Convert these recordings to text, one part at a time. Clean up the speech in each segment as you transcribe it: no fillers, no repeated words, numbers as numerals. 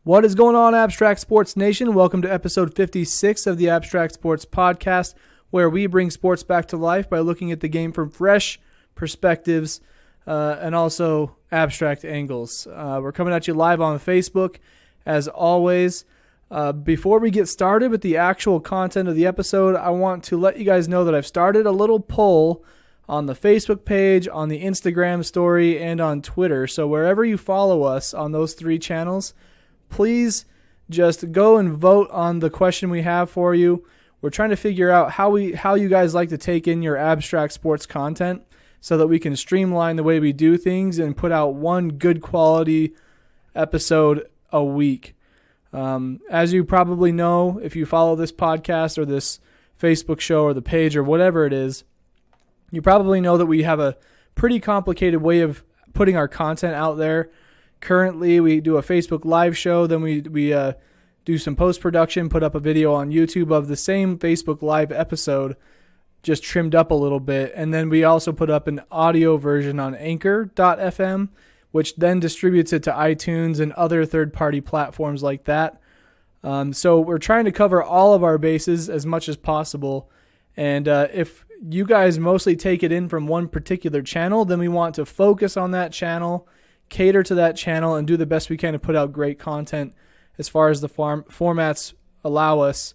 What is going on, Abstract Sports Nation? Welcome to episode 56 of the Abstract Sports Podcast, where we bring sports back to life by looking at the game from fresh perspectives and also abstract angles. We're coming at you live on Facebook, as always. Before we get started with the actual content of the episode, I want to let you guys know that I've started a little poll on the Facebook page, on the Instagram story, and on Twitter. So wherever you follow us on those three channels, please just go and vote on the question we have for you. We're trying to figure out how you guys like to take in your abstract sports content so that we can streamline the way we do things and put out one good quality episode a week. As you probably know, if you follow this podcast or this Facebook show or the page or whatever it is, you probably know that we have a pretty complicated way of putting our content out there. Currently, we do a Facebook live show, then we do some post-production, put up a video on YouTube of the same Facebook live episode, just trimmed up a little bit, and then we also put up an audio version on Anchor.fm, which then distributes it to iTunes and other third-party platforms like that. So we're trying to cover all of our bases as much as possible, and if you guys mostly take it in from one particular channel, then we want to focus on that channel, cater to that channel, and do the best we can to put out great content as far as the formats allow us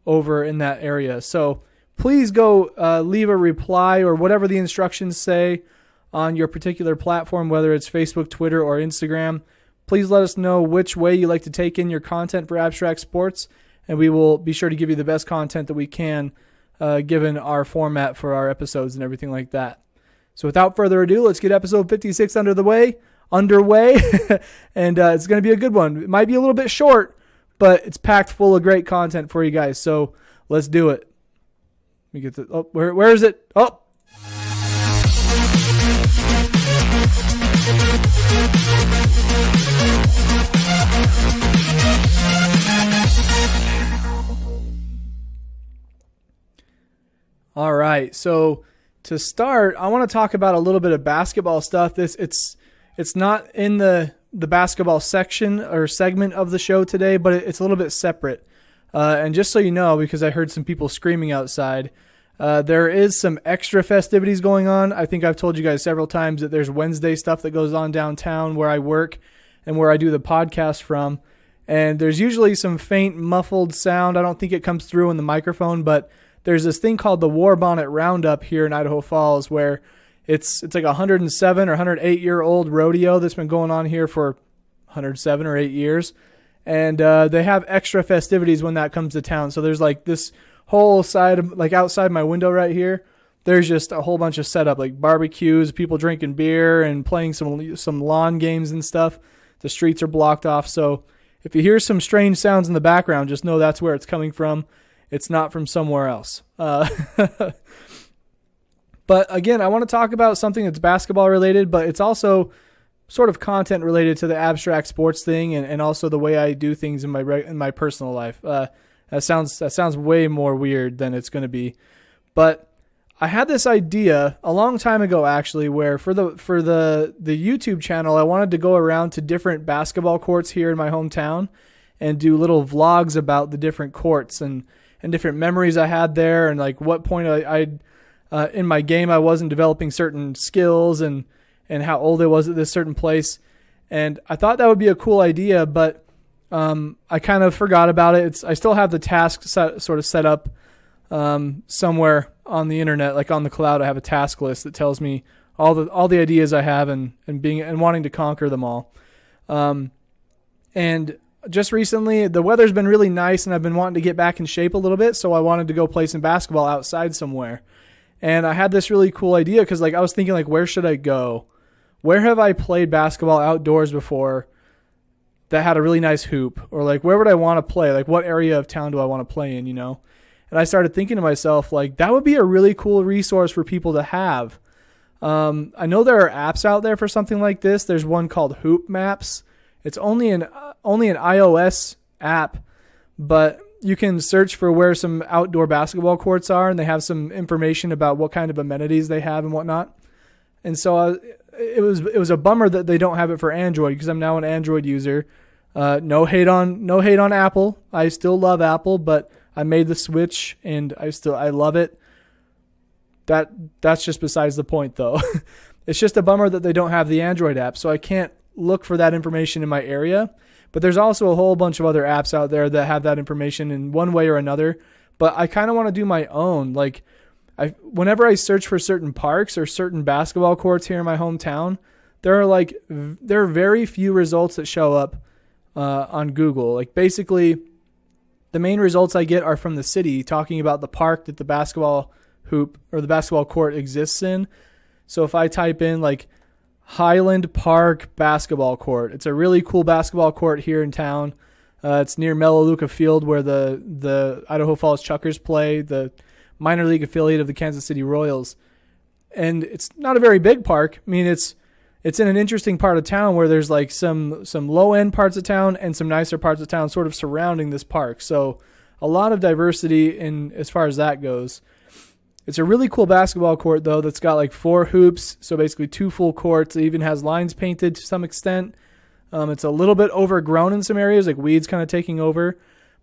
over in that area. So please go leave a reply or whatever the instructions say on your particular platform, whether it's Facebook, Twitter, or Instagram. Please let us know which way you like to take in your content for abstract sports, and we will be sure to give you the best content that we can given our format for our episodes and everything like that. So without further ado, let's get episode 56 underway. And it's going to be a good one. It might be a little bit short, but it's packed full of great content for you guys. So let's do it. Let me get the, where is it? Oh. All right. So to start, I want to talk about a little bit of basketball stuff. It's not in the basketball section or segment of the show today, but it's a little bit separate. And just so you know, because I heard some people screaming outside, there is some extra festivities going on. I think I've told you guys several times that there's Wednesday stuff that goes on downtown where I work and where I do the podcast from. And there's usually some faint muffled sound. I don't think it comes through in the microphone, but there's this thing called the War Bonnet Roundup here in Idaho Falls where it's like a 107 or 108 year old rodeo that's been going on here for 107 or 8 years. And they have extra festivities when that comes to town. So there's like this whole side of, like outside my window right here, there's just a whole bunch of setup, like barbecues, people drinking beer and playing some lawn games and stuff. The streets are blocked off. So if you hear some strange sounds in the background, just know that's where it's coming from. It's not from somewhere else. But again, I want to talk about something that's basketball related, but it's also sort of content related to the abstract sports thing and also the way I do things in my personal life. That sounds way more weird than it's going to be. But I had this idea a long time ago, actually, where for the YouTube channel, I wanted to go around to different basketball courts here in my hometown and do little vlogs about the different courts and different memories I had there and like what point I'd in my game I wasn't developing certain skills and how old I was at this certain place. And I thought that would be a cool idea, but I kind of forgot about it. I still have the task sort of set up somewhere on the internet, like on the cloud. I have a task list that tells me all the ideas I have and wanting to conquer them all. And just recently, the weather's been really nice, and I've been wanting to get back in shape a little bit, so I wanted to go play some basketball outside somewhere. And I had this really cool idea because I was thinking, where should I go? Where have I played basketball outdoors before that had a really nice hoop? Or where would I want to play? What area of town do I want to play in, And I started thinking to myself, that would be a really cool resource for people to have. I know there are apps out there for something like this. There's one called Hoop Maps. It's only an iOS app, but you can search for where some outdoor basketball courts are, and they have some information about what kind of amenities they have and whatnot. And so it was a bummer that they don't have it for Android because I'm now an Android user. No hate on Apple. I still love Apple, but I made the switch and I love it. That's just besides the point though. It's just a bummer that they don't have the Android app, so I can't look for that information in my area. But there's also a whole bunch of other apps out there that have that information in one way or another. But I kind of want to do my own. Like, whenever I search for certain parks or certain basketball courts here in my hometown, there are very few results that show up on Google. Like, basically, the main results I get are from the city talking about the park that the basketball hoop or the basketball court exists in. So if I type in like Highland Park basketball court, it's a really cool basketball court here in town. It's near Melaleuca Field where the Idaho Falls Chuckers play, the minor league affiliate of the Kansas City Royals. And it's not a very big park. I mean, it's in an interesting part of town where there's like some low-end parts of town and some nicer parts of town sort of surrounding this park. So a lot of diversity in as far as that goes. It's a really cool basketball court, though, that's got like 4 hoops, so basically 2 full courts. It even has lines painted to some extent. It's a little bit overgrown in some areas, like weeds kind of taking over.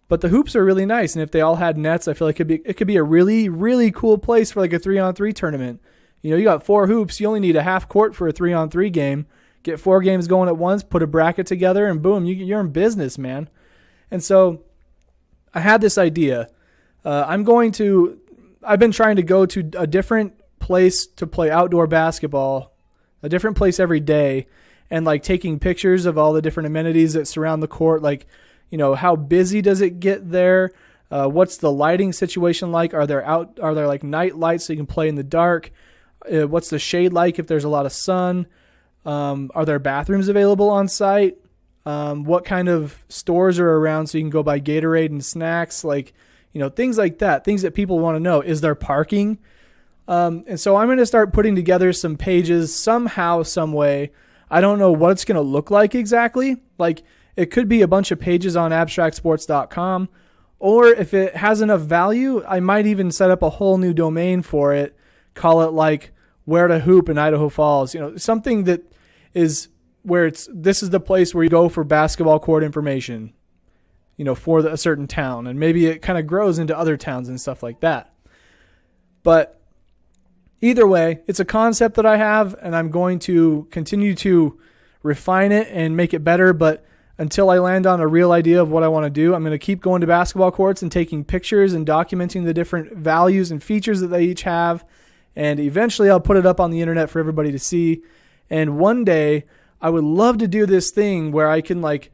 But the hoops are really nice, and if they all had nets, I feel like it could be a really, really cool place for like a 3-on-3 tournament. You know, you got 4 hoops. You only need a half court for a 3-on-3 game. Get 4 games going at once, put a bracket together, and boom, you're in business, man. And so I had this idea. I've been trying to go to a different place to play outdoor basketball, a different place every day, and like taking pictures of all the different amenities that surround the court. Like, you know, how busy does it get there? What's the lighting situation like? Are there like night lights so you can play in the dark? What's the shade like if there's a lot of sun? Are there bathrooms available on site? What kind of stores are around so you can go buy Gatorade and snacks? Like, you know, things like that, things that people want to know. Is there parking? And so I'm going to start putting together some pages somehow, some way. I don't know what it's going to look like exactly. Like, it could be a bunch of pages on abstractsports.com, or if it has enough value, I might even set up a whole new domain for it. Call it like Where to Hoop in Idaho Falls. You know, something that is where this is the place where you go for basketball court information, you know, for a certain town. And maybe it kind of grows into other towns and stuff like that. But either way, it's a concept that I have, and I'm going to continue to refine it and make it better. But until I land on a real idea of what I want to do, I'm going to keep going to basketball courts and taking pictures and documenting the different values and features that they each have. And eventually I'll put it up on the internet for everybody to see. And one day I would love to do this thing where I can like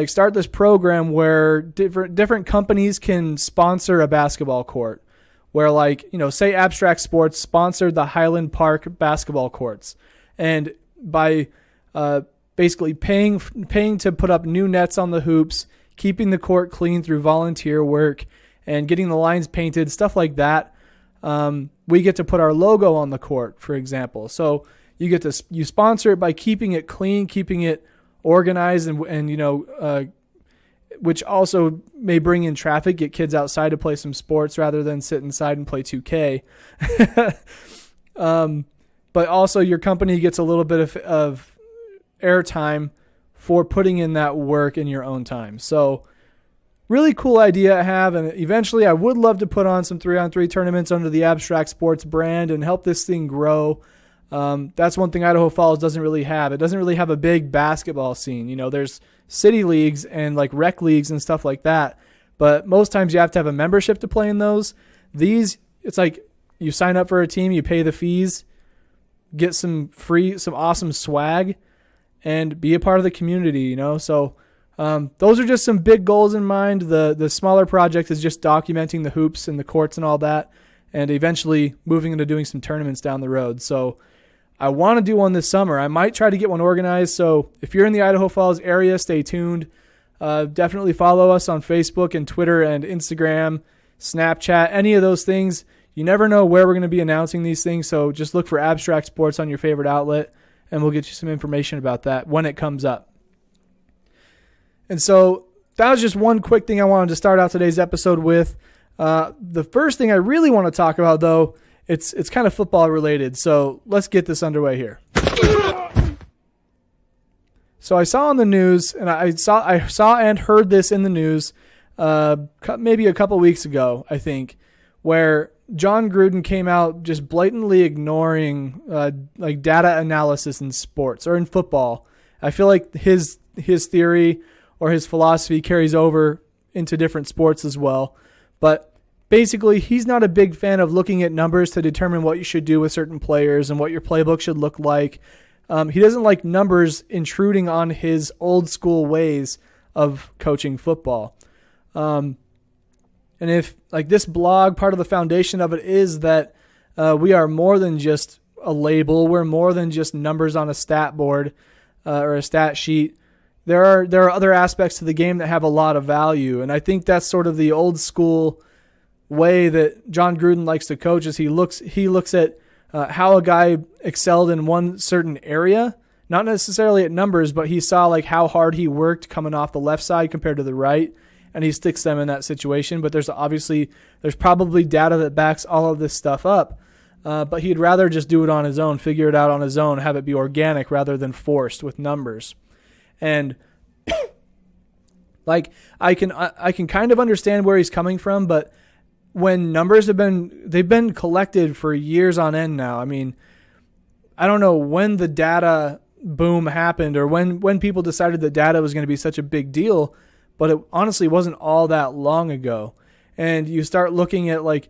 start this program where different companies can sponsor a basketball court, where, like, you know, say Abstract Sports sponsored the Highland Park basketball courts, and by basically paying to put up new nets on the hoops, keeping the court clean through volunteer work, and getting the lines painted, stuff like that, we get to put our logo on the court, for example. So you sponsor it by keeping it clean, keeping it organized, and you know, which also may bring in traffic, get kids outside to play some sports rather than sit inside and play 2K. But also your company gets a little bit of airtime for putting in that work in your own time. So really cool idea I have, and eventually I would love to put on some 3-on-3 tournaments under the Abstract Sports brand and help this thing grow. That's one thing Idaho Falls doesn't really have. It doesn't really have a big basketball scene. You know, there's city leagues and like rec leagues and stuff like that, but most times you have to have a membership to play in those. These, it's like you sign up for a team, you pay the fees, get some awesome swag, and be a part of the community, you know? So those are just some big goals in mind. The smaller project is just documenting the hoops and the courts and all that, and eventually moving into doing some tournaments down the road. So I want to do one this summer. I might try to get one organized. So if you're in the Idaho Falls area, stay tuned. Definitely follow us on Facebook and Twitter and Instagram, Snapchat, any of those things. You never know where we're going to be announcing these things. So just look for Abstract Sports on your favorite outlet, and we'll get you some information about that when it comes up. And so that was just one quick thing I wanted to start out today's episode with. The first thing I really want to talk about, though, it's kind of football related. So let's get this underway here. So I saw on the news, and I saw and heard this in the news maybe a couple weeks ago, I think, where Jon Gruden came out just blatantly ignoring like data analysis in sports or in football. I feel like his theory or his philosophy carries over into different sports as well. But basically, he's not a big fan of looking at numbers to determine what you should do with certain players and what your playbook should look like. He doesn't like numbers intruding on his old school ways of coaching football. And if like this blog, part of the foundation of it is that we are more than just a label. We're more than just numbers on a stat board or a stat sheet. There are other aspects to the game that have a lot of value. And I think that's sort of the old school way that Jon Gruden likes to coach is he looks at how a guy excelled in one certain area, not necessarily at numbers, but he saw like how hard he worked coming off the left side compared to the right, and he sticks them in that situation. But there's probably data that backs all of this stuff up, but he'd rather just do it on his own, figure it out on his own, have it be organic rather than forced with numbers. And like I can kind of understand where he's coming from, but when numbers they've been collected for years on end now. I mean, I don't know when the data boom happened or when people decided that data was going to be such a big deal, but it honestly wasn't all that long ago. And you start looking at like,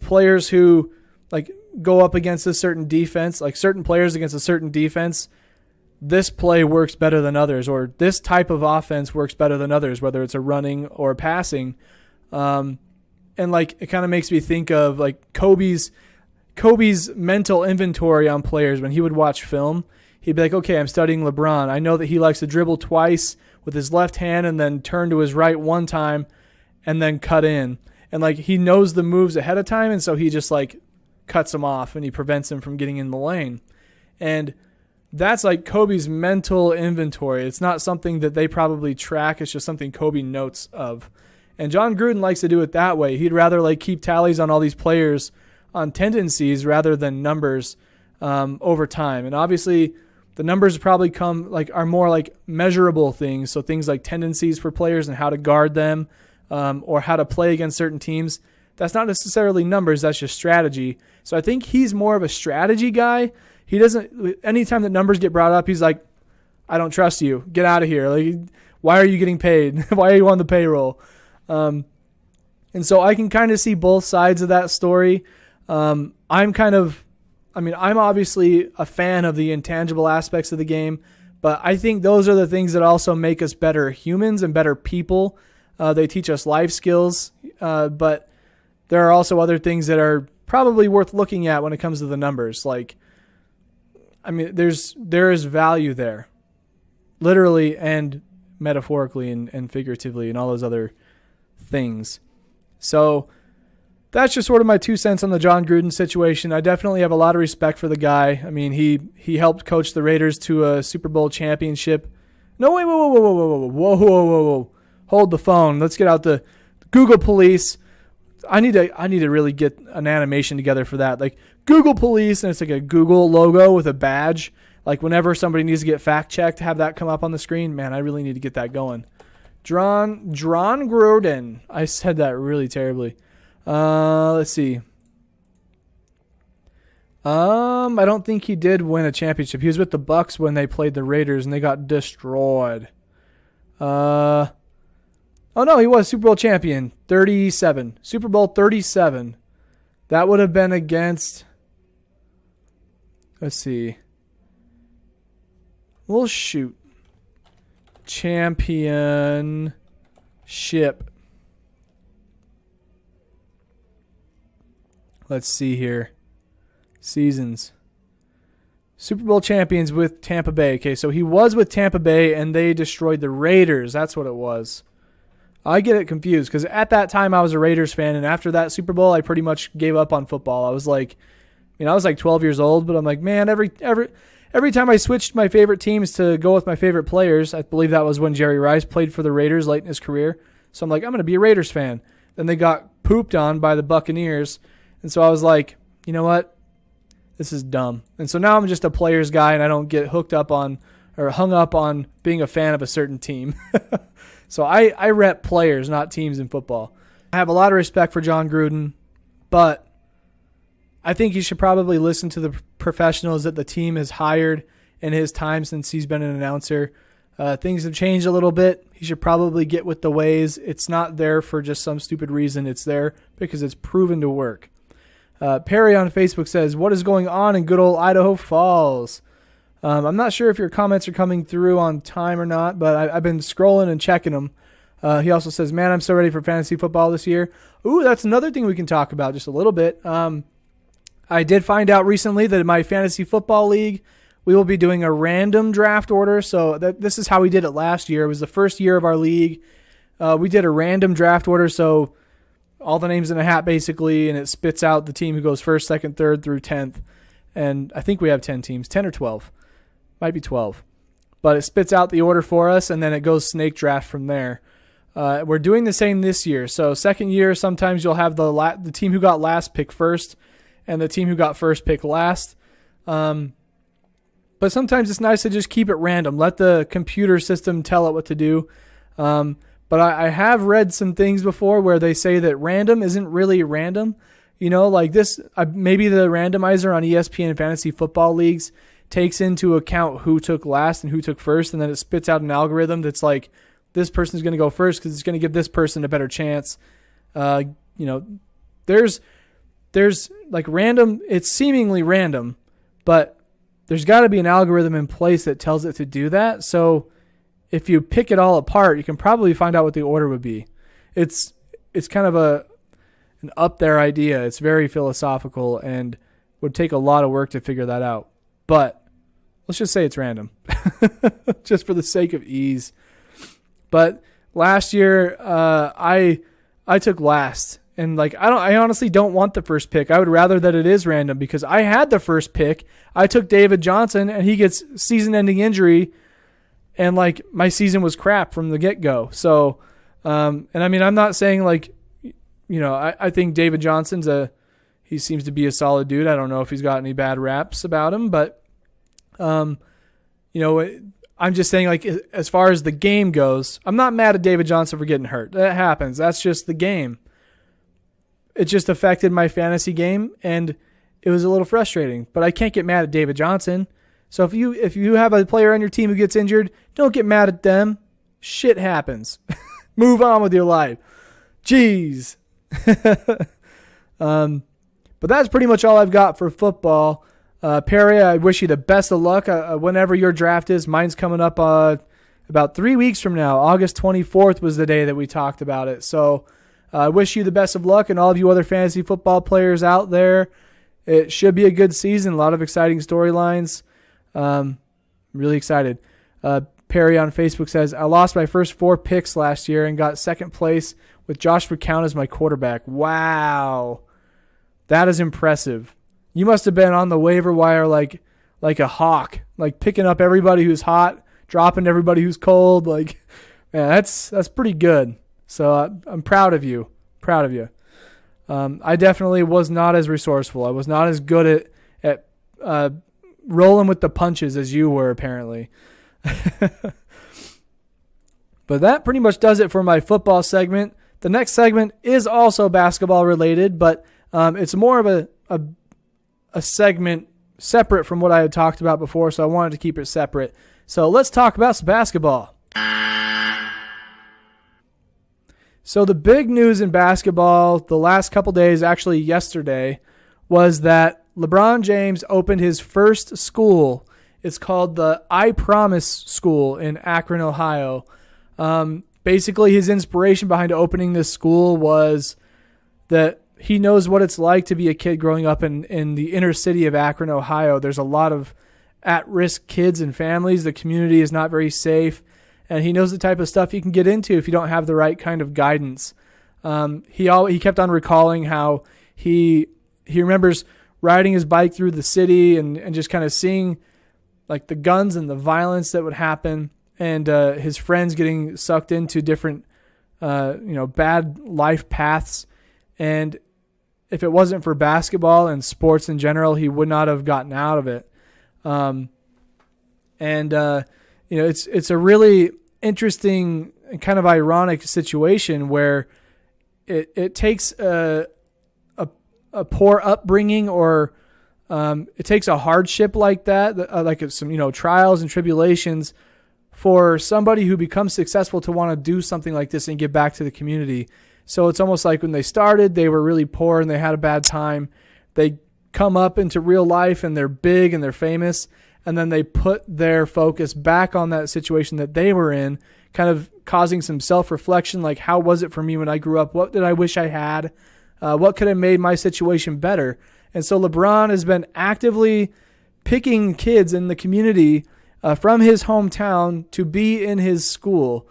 players who like go up against a certain defense, like certain players against a certain defense, this play works better than others, or this type of offense works better than others, whether it's a running or passing. And like it kind of makes me think of like Kobe's mental inventory on players. When he would watch film, he'd be like, okay, I'm studying LeBron. I know that he likes to dribble twice with his left hand and then turn to his right one time and then cut in. And like he knows the moves ahead of time, and so he just like cuts them off and he prevents him from getting in the lane. And that's like Kobe's mental inventory. It's not something that they probably track. It's just something Kobe notes of. And Jon Gruden likes to do it that way. He'd rather like keep tallies on all these players on tendencies rather than numbers over time. And obviously the numbers probably are more like measurable things. So things like tendencies for players and how to guard them or how to play against certain teams. That's not necessarily numbers. That's just strategy. So I think he's more of a strategy guy. He doesn't, anytime that numbers get brought up, he's like, I don't trust you. Get out of here. Like, why are you getting paid? Why are you on the payroll? And so I can kind of see both sides of that story. I'm obviously a fan of the intangible aspects of the game, but I think those are the things that also make us better humans and better people. They teach us life skills, but there are also other things that are probably worth looking at when it comes to the numbers. Like, there is value there, literally and metaphorically and figuratively and all those other things. So that's just sort of my 2 cents on the Jon Gruden situation. I definitely have a lot of respect for the guy. I mean, he helped coach the Raiders to a Super Bowl championship. No, wait, whoa. Hold the phone. Let's get out the Google police. I need to really get an animation together for that. Like Google police, and it's like a Google logo with a badge. Like whenever somebody needs to get fact checked, have that come up on the screen. Man, I really need to get that going. Jon Gruden. I said that really terribly. Let's see. I don't think he did win a championship. He was with the Bucks when they played the Raiders and they got destroyed. Oh no, he was Super Bowl champion. 37. Super Bowl 37. That would have been against, let's see. Well, shoot. Championship. Let's see here. Seasons. Super Bowl champions with Tampa Bay. Okay, so he was with Tampa Bay and they destroyed the Raiders. That's what it was. I get it confused because at that time I was a Raiders fan, and after that Super Bowl I pretty much gave up on football. I was like 12 years old, but I'm like, man, every time I switched my favorite teams to go with my favorite players, I believe that was when Jerry Rice played for the Raiders late in his career. So I'm like, I'm going to be a Raiders fan. Then they got pooped on by the Buccaneers, and so I was like, you know what? This is dumb. And so now I'm just a players guy, and I don't get hooked up on or hung up on being a fan of a certain team. So I rep players, not teams in football. I have a lot of respect for Jon Gruden, but I think he should probably listen to the professionals that the team has hired in his time since he's been an announcer. Things have changed a little bit. He should probably get with the ways. It's not there for just some stupid reason. It's there because it's proven to work. Perry on Facebook says, what is going on in good old Idaho Falls? I'm not sure if your comments are coming through on time or not, but I've been scrolling and checking them. He also says, man, I'm so ready for fantasy football this year. Ooh, that's another thing we can talk about just a little bit. I did find out recently that in my fantasy football league, we will be doing a random draft order. So this is how we did it last year. It was the first year of our league. We did a random draft order, so all the names in a hat basically, and it spits out the team who goes first, second, third through 10th. And I think we have 10 teams, 10 or 12. Might be 12. But it spits out the order for us, and then it goes snake draft from there. We're doing the same this year. So second year, sometimes you'll have the team who got last pick first and the team who got first pick last. But sometimes it's nice to just keep it random. Let the computer system tell it what to do. But I have read some things before where they say that random isn't really random. You know, like this, maybe the randomizer on ESPN Fantasy Football Leagues takes into account who took last and who took first, and then it spits out an algorithm that's like, this person's going to go first because it's going to give this person a better chance. You know, there's like random, it's seemingly random, but there's got to be an algorithm in place that tells it to do that. So if you pick it all apart, you can probably find out what the order would be. It's kind of an up there idea. It's very philosophical and would take a lot of work to figure that out. But let's just say it's random, just for the sake of ease. But last year, I took last, and like I honestly don't want the first pick. I would rather that it is random because I had the first pick. I took David Johnson, and he gets season-ending injury, and like my season was crap from the get-go. So, and I mean, I'm not saying like, you know, I think David Johnson's he seems to be a solid dude. I don't know if he's got any bad raps about him, but, you know, I'm just saying, like, as far as the game goes, I'm not mad at David Johnson for getting hurt. That happens. That's just the game. It just affected my fantasy game, and it was a little frustrating. But I can't get mad at David Johnson. So if you have a player on your team who gets injured, don't get mad at them. Shit happens. Move on with your life. Jeez. But that's pretty much all I've got for football. Perry, I wish you the best of luck whenever your draft is. Mine's coming up about 3 weeks from now. August 24th was the day that we talked about it. So I wish you the best of luck, and all of you other fantasy football players out there. It should be a good season. A lot of exciting storylines. Really excited. Perry on Facebook says, I lost my first 4 picks last year and got second place with Josh McCown as my quarterback. Wow. That is impressive. You must have been on the waiver wire like a hawk, like picking up everybody who's hot, dropping everybody who's cold. Like, man, that's pretty good. So I'm proud of you. Proud of you. I definitely was not as resourceful. I was not as good at rolling with the punches as you were, apparently. But that pretty much does it for my football segment. The next segment is also basketball related, but it's more of a segment separate from what I had talked about before, so I wanted to keep it separate. So let's talk about some basketball. So the big news in basketball the last couple days, actually yesterday, was that LeBron James opened his first school. It's called the I Promise School in Akron, Ohio. Basically, his inspiration behind opening this school was that he knows what it's like to be a kid growing up in the inner city of Akron, Ohio. There's a lot of at-risk kids and families. The community is not very safe, and he knows the type of stuff you can get into if you don't have the right kind of guidance. He kept on recalling how he remembers riding his bike through the city and just kind of seeing like the guns and the violence that would happen, and his friends getting sucked into different bad life paths. And if it wasn't for basketball and sports in general, he would not have gotten out of it. it's a really interesting and kind of ironic situation where it takes a poor upbringing, or it takes a hardship like that, like some trials and tribulations, for somebody who becomes successful to want to do something like this and give back to the community. So it's almost like when they started, they were really poor and they had a bad time. They come up into real life and they're big and they're famous, and then they put their focus back on that situation that they were in, kind of causing some self-reflection, like, how was it for me when I grew up? What did I wish I had? What could have made my situation better? And so LeBron has been actively picking kids in the community from his hometown to be in his school.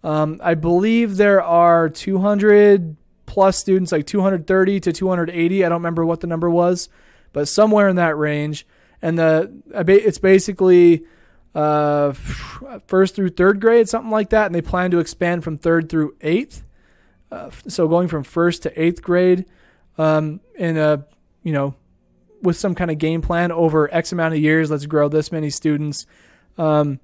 I believe there are 200 plus students, like 230 to 280. I don't remember what the number was, but somewhere in that range. And it's basically first through third grade, something like that. And they plan to expand from third through eighth. So going from first to eighth grade, with some kind of game plan over X amount of years, let's grow this many students. But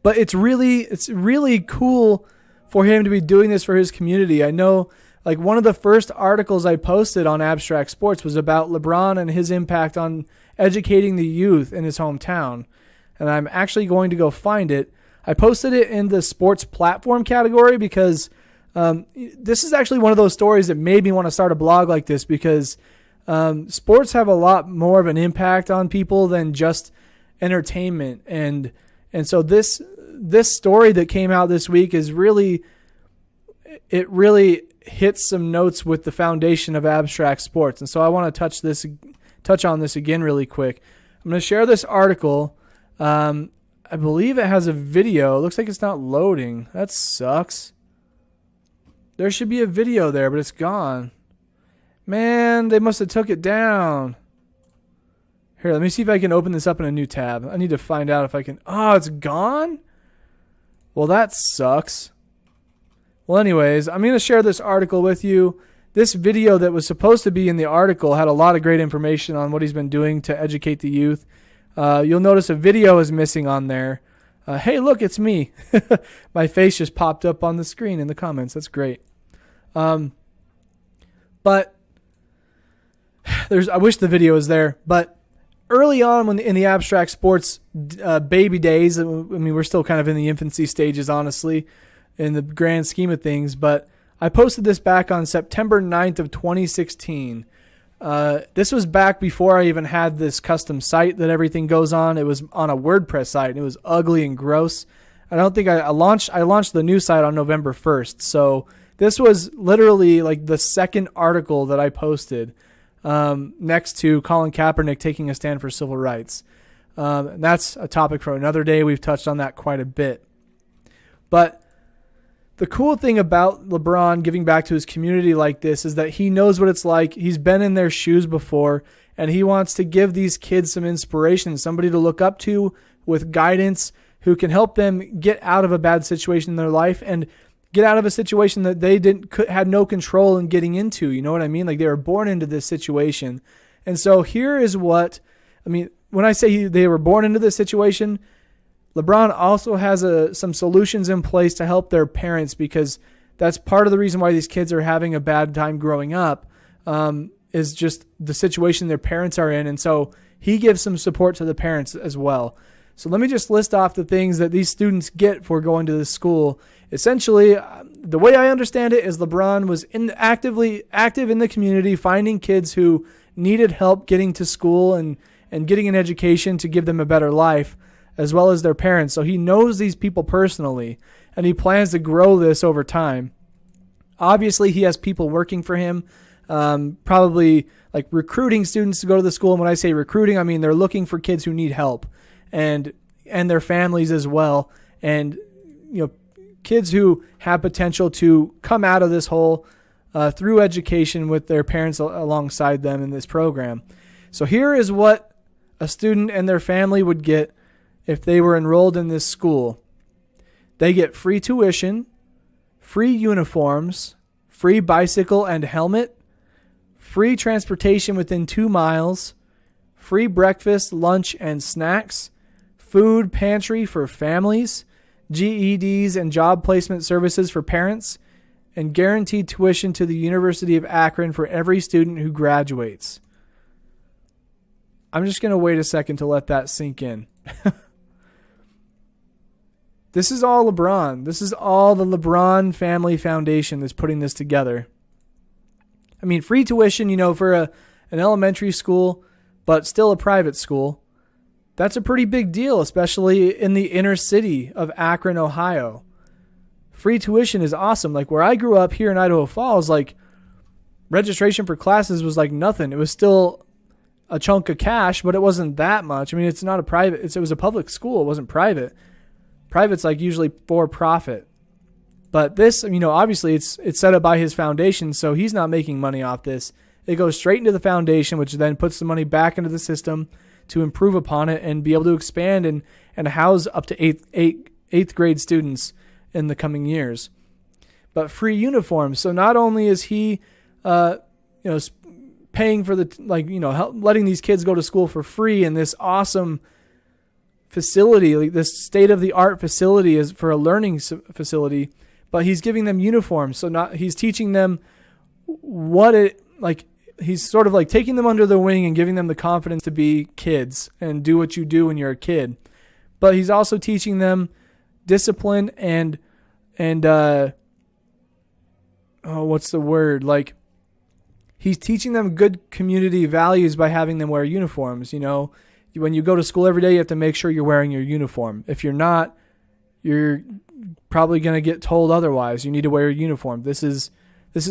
it's really cool for him to be doing this for his community. I know, like, one of the first articles I posted on Abstract Sports was about LeBron and his impact on educating the youth in his hometown. And I'm actually going to go find it. I posted it in the sports platform category because this is actually one of those stories that made me want to start a blog like this, because sports have a lot more of an impact on people than just entertainment. And so this story that came out this week is really hits some notes with the foundation of Abstract Sports. And so I want to touch on this again really quick. I'm going to share this article. I believe it has a video. It looks like it's not loading. That sucks. There should be a video there, but it's gone. Man, they must have took it down. Here, let me see if I can open this up in a new tab. I need to find out if I can. Oh, it's gone? Well, that sucks. Well, anyways, I'm going to share this article with you. This video that was supposed to be in the article had a lot of great information on what he's been doing to educate the youth. You'll notice a video is missing on there. Hey, look, it's me. My face just popped up on the screen in the comments. That's great. But I wish the video was there. But early on in the Abstract Sports baby days, I mean, we're still kind of in the infancy stages, honestly, in the grand scheme of things. But I posted this back on September 9th of 2016. This was back before I even had this custom site that everything goes on. It was on a WordPress site, and it was ugly and gross. I don't think I launched the new site on November 1st. So this was literally like the second article that I posted, next to Colin Kaepernick taking a stand for civil rights. And that's a topic for another day. We've touched on that quite a bit. But the cool thing about LeBron giving back to his community like this is that he knows what it's like. He's been in their shoes before, and he wants to give these kids some inspiration, somebody to look up to with guidance who can help them get out of a bad situation in their life and get out of a situation that they had no control in getting into. You know what I mean? Like, they were born into this situation. And so here is what, I mean, when I say they were born into this situation, LeBron also has some solutions in place to help their parents, because that's part of the reason why these kids are having a bad time growing up, is just the situation their parents are in. And so he gives some support to the parents as well. So let me just list off the things that these students get for going to this school. Essentially, the way I understand it is LeBron was active in the community, finding kids who needed help getting to school and getting an education to give them a better life, as well as their parents. So he knows these people personally, and he plans to grow this over time. Obviously, he has people working for him, probably like recruiting students to go to the school. And when I say recruiting, I mean they're looking for kids who need help, and their families as well. And, kids who have potential to come out of this hole through education with their parents alongside them in this program. So here is what a student and their family would get if they were enrolled in this school. They get free tuition, free uniforms, free bicycle and helmet, free transportation within 2 miles, free breakfast, lunch, and snacks, food pantry for families, GEDs and job placement services for parents, and guaranteed tuition to the University of Akron for every student who graduates. I'm just going to wait a second to let that sink in. This is all LeBron. This is all the LeBron Family Foundation that's putting this together. I mean, free tuition, for an elementary school, but still a private school, that's a pretty big deal, especially in the inner city of Akron, Ohio. Free tuition is awesome. Like where I grew up here in Idaho Falls, like registration for classes was like nothing. It was still a chunk of cash, but it wasn't that much. I mean, it's not a private, it was a public school. It wasn't private. Private's like usually for profit. But this, obviously it's set up by his foundation, so he's not making money off this. It goes straight into the foundation, which then puts the money back into the system to improve upon it and be able to expand and house up to eighth grade students in the coming years. But free uniforms. So not only is he, paying for letting these kids go to school for free in this awesome facility, like this state-of-the-art facility is for a learning facility, but he's giving them uniforms. So he's teaching them he's sort of like taking them under the wing and giving them the confidence to be kids and do what you do when you're a kid. But he's also teaching them discipline and what's the word? Like he's teaching them good community values by having them wear uniforms. When you go to school every day, you have to make sure you're wearing your uniform. If you're not, you're probably going to get told otherwise. You need to wear your uniform. This is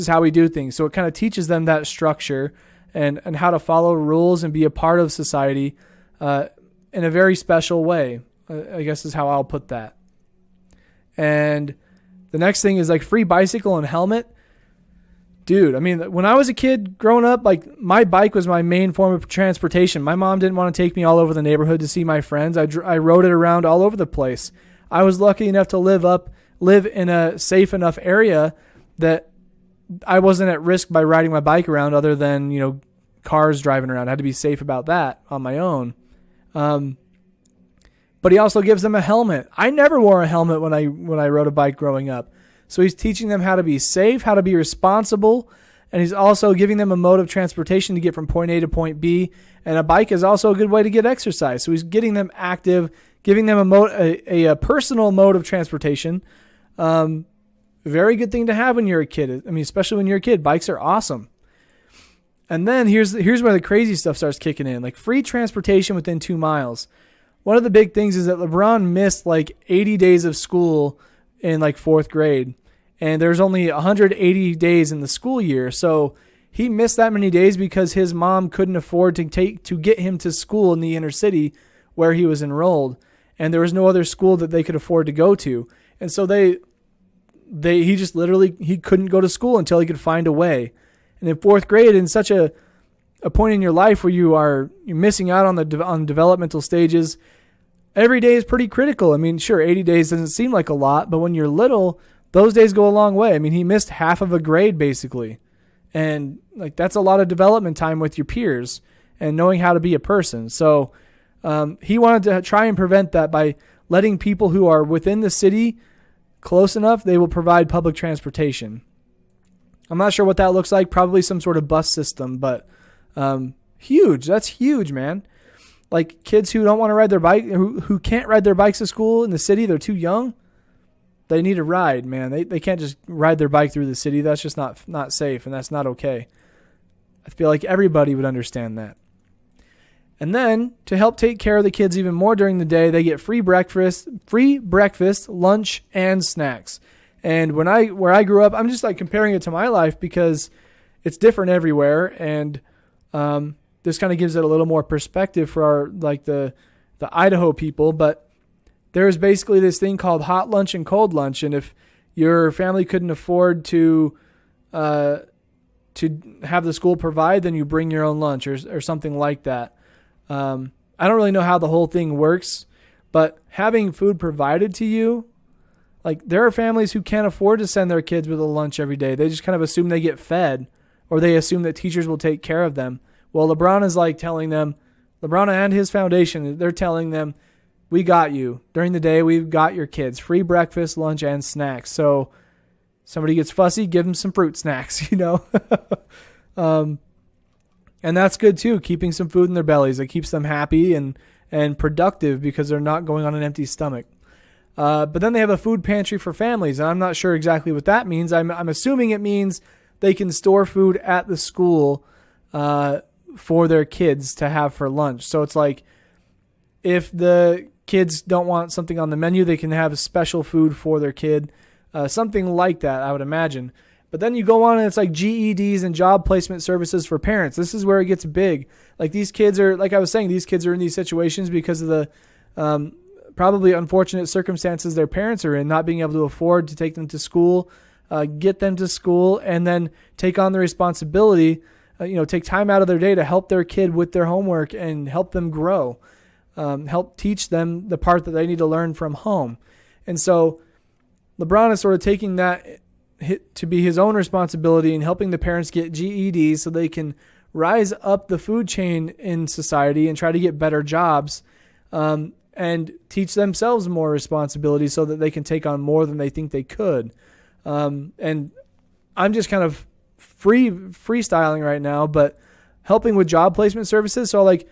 how we do things. So it kind of teaches them that structure and how to follow rules and be a part of society in a very special way, I guess is how I'll put that. And the next thing is like free bicycle and helmet. Dude, I mean, when I was a kid growing up, like my bike was my main form of transportation. My mom didn't want to take me all over the neighborhood to see my friends. I rode it around all over the place. I was lucky enough to live in a safe enough area that I wasn't at risk by riding my bike around other than, cars driving around. I had to be safe about that on my own. But he also gives them a helmet. I never wore a helmet when I rode a bike growing up. So he's teaching them how to be safe, how to be responsible, and he's also giving them a mode of transportation to get from point A to point B. And a bike is also a good way to get exercise. So he's getting them active, giving them a personal mode of transportation. Very good thing to have when you're a kid. I mean, especially when you're a kid, bikes are awesome. And then here's where the crazy stuff starts kicking in, like free transportation within 2 miles. One of the big things is that LeBron missed like 80 days of school in like 4th grade. And there's only 180 days in the school year. So he missed that many days because his mom couldn't afford to get him to school in the inner city where he was enrolled. And there was no other school that they could afford to go to. And so he couldn't go to school until he could find a way. And in 4th grade, in such a point in your life where you're missing out on developmental stages, every day is pretty critical. I mean, sure, 80 days doesn't seem like a lot, but when you're little, those days go a long way. I mean, he missed half of a grade basically. And like that's a lot of development time with your peers and knowing how to be a person. So he wanted to try and prevent that by letting people who are within the city close enough, they will provide public transportation. I'm not sure what that looks like. Probably some sort of bus system, but huge. That's huge, man. Like kids who don't want to ride their bike, who can't ride their bikes to school in the city, they're too young. They need a ride, man. They can't just ride their bike through the city. That's just not safe, and that's not okay. I feel like everybody would understand that. And then to help take care of the kids even more during the day, they get free breakfast, lunch, and snacks. And where I grew up, I'm just like comparing it to my life because it's different everywhere, and this kind of gives it a little more perspective for our the Idaho people. But there's basically this thing called hot lunch and cold lunch, and if your family couldn't afford to have the school provide, then you bring your own lunch or something like that. I don't really know how the whole thing works, but having food provided to you, like there are families who can't afford to send their kids with a lunch every day. They just kind of assume they get fed, or they assume that teachers will take care of them. Well, LeBron is like telling them, LeBron and his foundation, they're telling them, we got you. During the day, we've got your kids. Free breakfast, lunch, and snacks. So somebody gets fussy, give them some fruit snacks, And that's good too, keeping some food in their bellies. It keeps them happy and productive because they're not going on an empty stomach. But then they have a food pantry for families, and I'm not sure exactly what that means. I'm assuming it means they can store food at the school for their kids to have for lunch. So it's like if the kids don't want something on the menu, they can have special food for their kid, something like that, I would imagine. But then you go on and it's like GEDs and job placement services for parents. This is where it gets big. Like these kids are, like I was saying, these kids are in these situations because of the probably unfortunate circumstances their parents are in, not being able to afford to take them to school, get them to school, and then take on the responsibility, take time out of their day to help their kid with their homework and help them grow, help teach them the part that they need to learn from home. And so LeBron is sort of taking that to be his own responsibility and helping the parents get GEDs so they can rise up the food chain in society and try to get better jobs, and teach themselves more responsibility so that they can take on more than they think they could. And I'm just kind of freestyling right now, but helping with job placement services. So like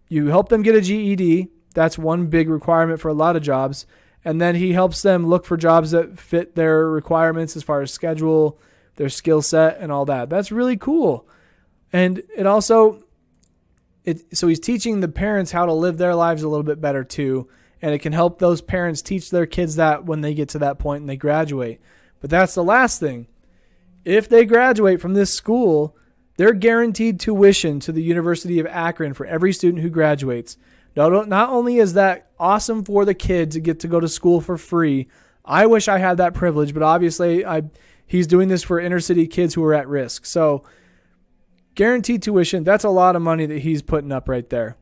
you help them get a GED. That's one big requirement for a lot of jobs. And then he helps them look for jobs that fit their requirements as far as schedule, their skill set, and all that. That's really cool. And it also, so he's teaching the parents how to live their lives a little bit better too. And it can help those parents teach their kids that when they get to that point and they graduate. But that's the last thing. If they graduate from this school, they're guaranteed tuition to the University of Akron for every student who graduates. Not only is that awesome for the kid to get to go to school for free, I wish I had that privilege, but obviously he's doing this for inner city kids who are at risk. So guaranteed tuition, that's a lot of money that he's putting up right there.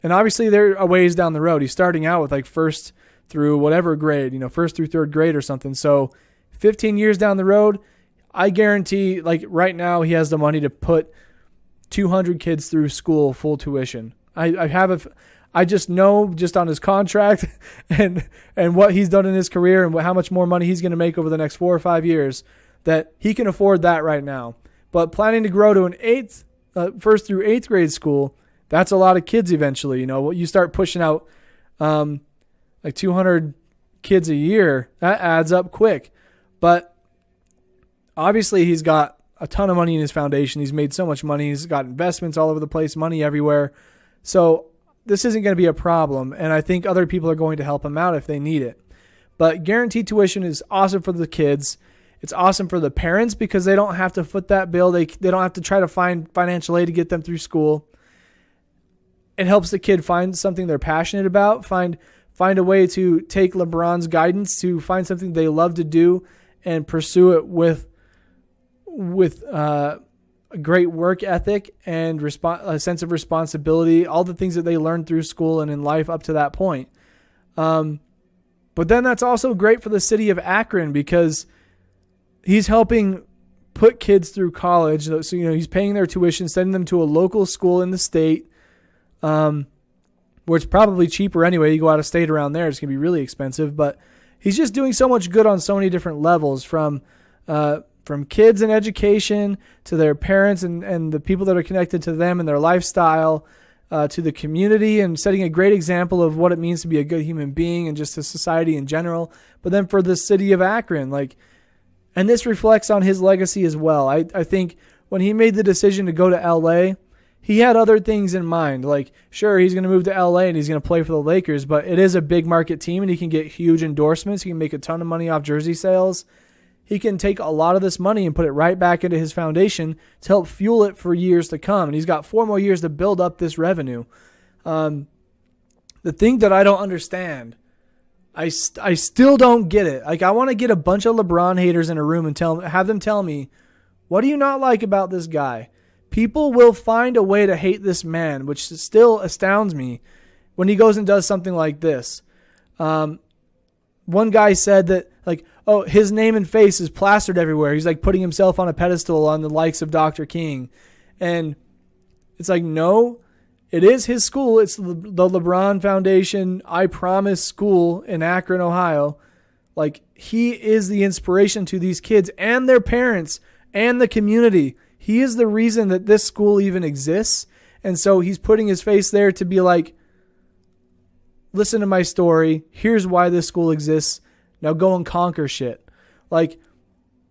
And obviously they're a ways down the road. He's starting out with like first through whatever grade, first through third grade or something. So 15 years down the road, I guarantee like right now he has the money to put 200 kids through school full tuition. I just know just on his contract and what he's done in his career and how much more money he's going to make over the next 4 or 5 years that he can afford that right now. But planning to grow to an first through eighth grade school, that's a lot of kids eventually. You start pushing out like 200 kids a year, that adds up quick. But obviously he's got a ton of money in his foundation. He's made so much money. He's got investments all over the place, money everywhere. So this isn't going to be a problem, and I think other people are going to help him out if they need it. But guaranteed tuition is awesome for the kids. It's awesome for the parents because they don't have to foot that bill. They don't have to try to find financial aid to get them through school. It helps the kid find something they're passionate about, find a way to take LeBron's guidance to find something they love to do and pursue it with a great work ethic and a sense of responsibility, all the things that they learned through school and in life up to that point. But then that's also great for the city of Akron because he's helping put kids through college. So, he's paying their tuition, sending them to a local school in the state, where it's probably cheaper anyway. You go out of state around there, it's going to be really expensive. But he's just doing so much good on so many different levels, from kids and education to their parents and the people that are connected to them and their lifestyle, to the community and setting a great example of what it means to be a good human being and just to society in general. But then for the city of Akron, and this reflects on his legacy as well. I think when he made the decision to go to LA, he had other things in mind. Sure, he's going to move to LA and he's going to play for the Lakers, but it is a big market team and he can get huge endorsements. He can make a ton of money off jersey sales. He can take a lot of this money and put it right back into his foundation to help fuel it for years to come. And he's got 4 more years to build up this revenue. The thing that I don't understand, I still don't get it. I want to get a bunch of LeBron haters in a room and have them tell me, what do you not like about this guy? People will find a way to hate this man, which still astounds me when he goes and does something like this. One guy said that, his name and face is plastered everywhere. He's putting himself on a pedestal on the likes of Dr. King. And it's no, it is his school. It's the LeBron Foundation, I Promise School in Akron, Ohio. Like, he is the inspiration to these kids and their parents and the community. He is the reason that this school even exists. And so he's putting his face there to be like, listen to my story. Here's why this school exists. Now go and conquer shit. Like,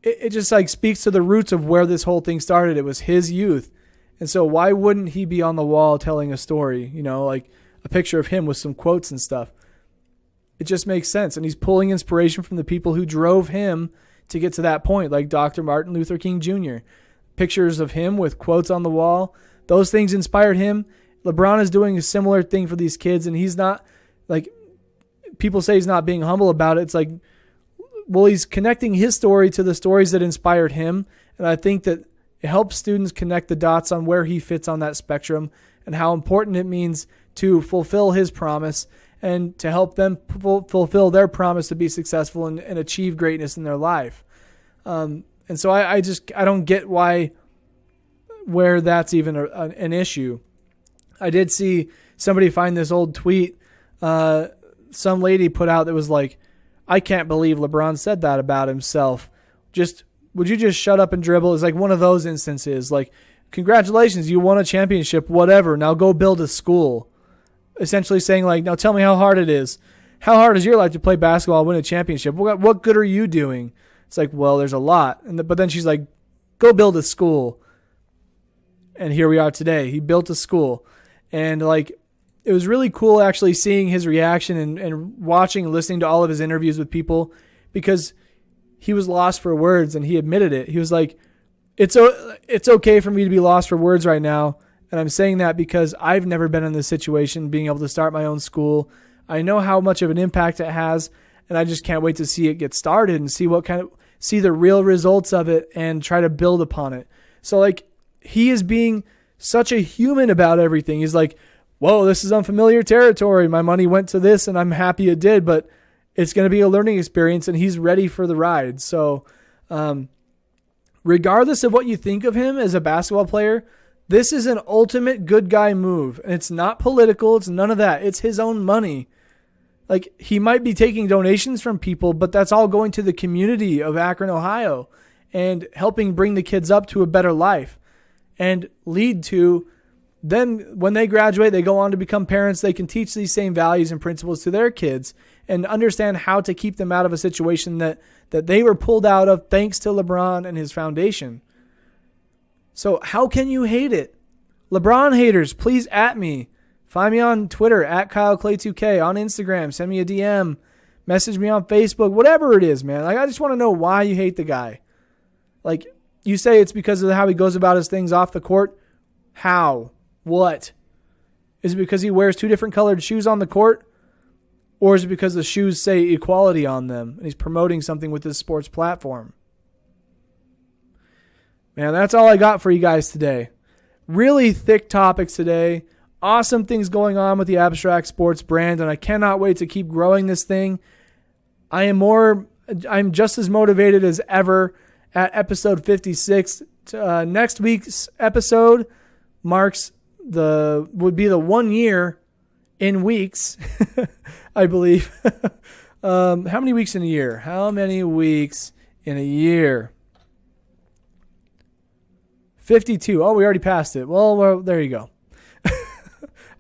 it just like speaks to the roots of where this whole thing started. It was his youth. And so why wouldn't he be on the wall telling a story, like a picture of him with some quotes and stuff? It just makes sense. And he's pulling inspiration from the people who drove him to get to that point, like Dr. Martin Luther King Jr. Pictures of him with quotes on the wall. Those things inspired him. LeBron is doing a similar thing for these kids, and he's not, like, people say he's not being humble about it. It's like, well, he's connecting his story to the stories that inspired him. And I think that it helps students connect the dots on where he fits on that spectrum and how important it means to fulfill his promise and to help them fulfill their promise to be successful and achieve greatness in their life. And so I don't get where that's even an issue. I did see somebody find this old tweet some lady put out that was like, I can't believe LeBron said that about himself. Would you just shut up and dribble? It's like one of those instances. Like, congratulations, you won a championship, whatever. Now go build a school. Essentially saying, like, now tell me how hard it is. How hard is your life to play basketball and win a championship? What good are you doing? It's like, well, there's a lot. But then she's like, go build a school. And here we are today. He built a school. And, like, it was really cool actually seeing his reaction and watching and listening to all of his interviews with people, because he was lost for words and he admitted it. He was like, it's okay for me to be lost for words right now. And I'm saying that because I've never been in this situation, being able to start my own school. I know how much of an impact it has, and I just can't wait to see it get started and see the real results of it and try to build upon it. So, like, he is being such a human about everything. He's like, whoa, this is unfamiliar territory. My money went to this and I'm happy it did, but it's going to be a learning experience, and he's ready for the ride. So regardless of what you think of him as a basketball player, this is an ultimate good guy move. And it's not political. It's none of that. It's his own money. Like, he might be taking donations from people, but that's all going to the community of Akron, Ohio, and helping bring the kids up to a better life and lead to then when they graduate, they go on to become parents. They can teach these same values and principles to their kids and understand how to keep them out of a situation that they were pulled out of thanks to LeBron and his foundation. So how can you hate it? LeBron haters, please at me. Find me on Twitter at KyleClay2K, on Instagram. Send me a DM. Message me on Facebook. Whatever it is, man. Like, I just want to know why you hate the guy. Like, you say it's because of how he goes about his things off the court. How? What? Is it because he wears two different colored shoes on the court? Or is it because the shoes say equality on them and he's promoting something with this sports platform? Man, that's all I got for you guys today. Really thick topics today. Awesome things going on with the Abstract Sports brand, and I cannot wait to keep growing this thing. I'm just as motivated as ever at episode 56. Next week's episode would be the 1 year in weeks, I believe. How many weeks in a year? How many weeks in a year? 52. Oh, we already passed it. Well, there you go.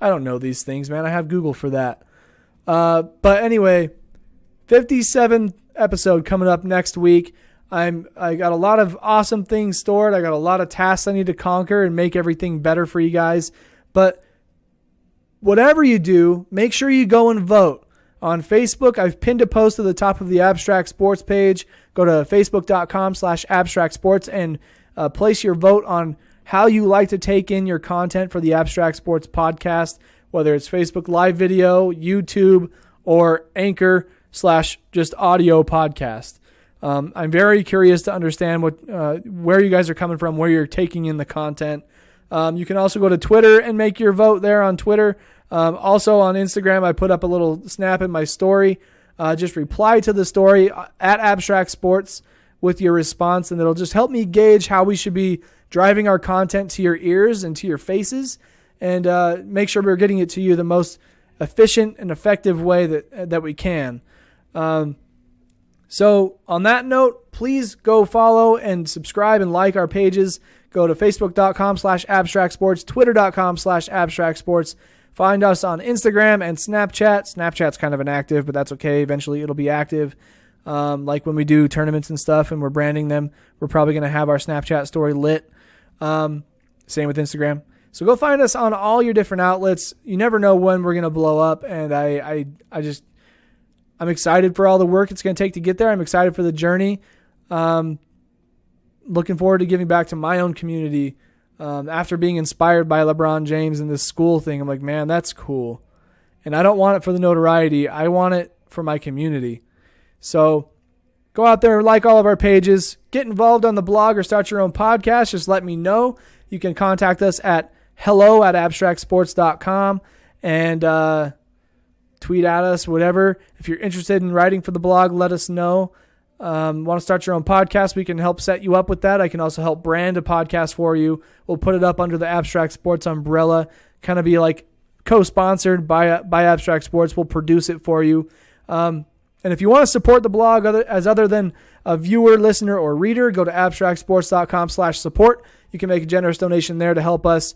I don't know these things, man. I have Google for that. But anyway, 57th episode coming up next week. I got a lot of awesome things stored. I got a lot of tasks I need to conquer and make everything better for you guys. But whatever you do, make sure you go and vote. On Facebook, I've pinned a post at the top of the Abstract Sports page. Go to facebook.com/abstractsports and place your vote on how you like to take in your content for the Abstract Sports podcast, whether it's Facebook live video, YouTube, or Anchor/just audio podcast. I'm very curious to understand where you guys are coming from, where you're taking in the content. You can also go to Twitter and make your vote there on Twitter. Also on Instagram, I put up a little snap in my story. Just reply to the story at Abstract Sports with your response, and it'll just help me gauge how we should be driving our content to your ears and to your faces. and make sure we're getting it to you the most efficient and effective way that we can. So on that note, please go follow and subscribe and like our pages. Go to facebook.com/abstractsports, twitter.com/abstractsports. Find us on Instagram and Snapchat. Snapchat's kind of inactive, but that's okay. Eventually it'll be active. Like when we do tournaments and stuff and we're branding them, we're probably going to have our Snapchat story lit. Same with Instagram. So go find us on all your different outlets. You never know when we're going to blow up, and I'm excited for all the work it's going to take to get there. I'm excited for the journey. Looking forward to giving back to my own community. After being inspired by LeBron James and this school thing, I'm like, man, that's cool. And I don't want it for the notoriety. I want it for my community. So go out there, like all of our pages, get involved on the blog or start your own podcast. Just let me know. You can contact us at hello@abstractsports.com and tweet at us, whatever. If you're interested in writing for the blog, let us know. Want to start your own podcast? We can help set you up with that. I can also help brand a podcast for you. We'll put it up under the Abstract Sports umbrella, kind of be like co-sponsored by Abstract Sports. We'll produce it for you. And if you want to support the blog other than a viewer, listener, or reader, go to abstractsports.com/support. You can make a generous donation there to help us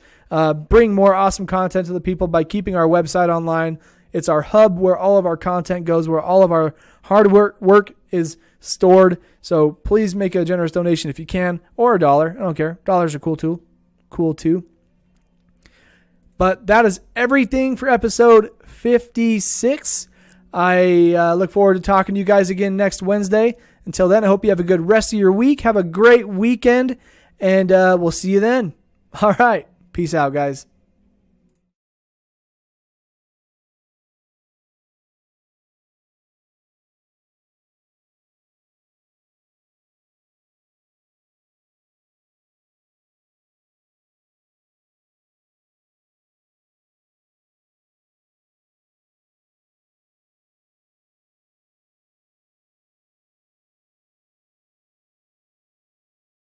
bring more awesome content to the people by keeping our website online. It's our hub where all of our content goes, where all of our hard work is stored. So please make a generous donation if you can, or $1. I don't care. Dollars are cool too. But that is everything for episode 56. I look forward to talking to you guys again next Wednesday. Until then, I hope you have a good rest of your week. Have a great weekend, and we'll see you then. All right. Peace out, guys.